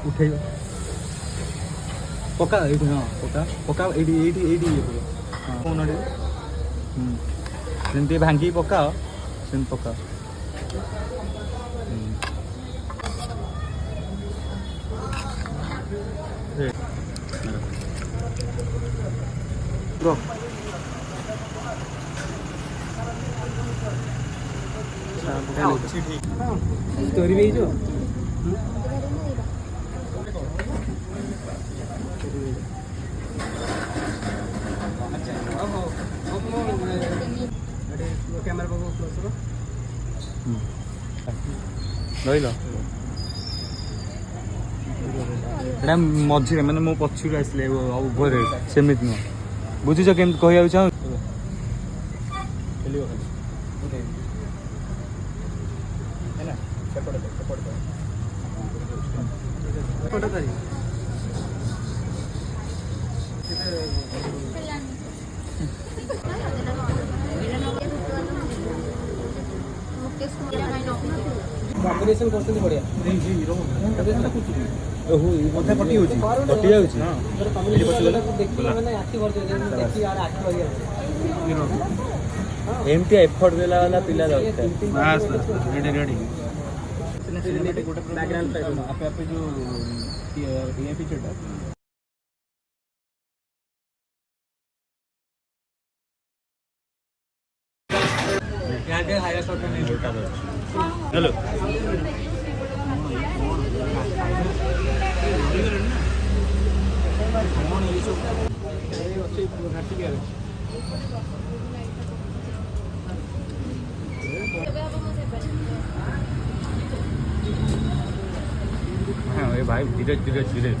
उठे पका ये हाँ पका पका ये हाँ कौन सेमती भांगी पका सेम पका स्टोरी भी जो कैमरा पाखु क्लोज रही एटा मझे मैंने मो पछुर आसले उभर सेमती नुह बुझुच केम कह चाहूँ कॉम्बिनेशन करते बढ़िया ओहो मथे पट्टी होची पट्टी जाउची हां देखि माने आखी भर देखि यार आखी भर एमटी एफर्ट देला वाला पिला दरकार बस रेडी रेडी सिनेमैटिक गोटे बैकग्राउंड टाइप आपे आपे जो ये पिक्चर यहाँ के हायर शॉट नहीं होता हेलो हाँ ये भाई धीरे धीरे धीरे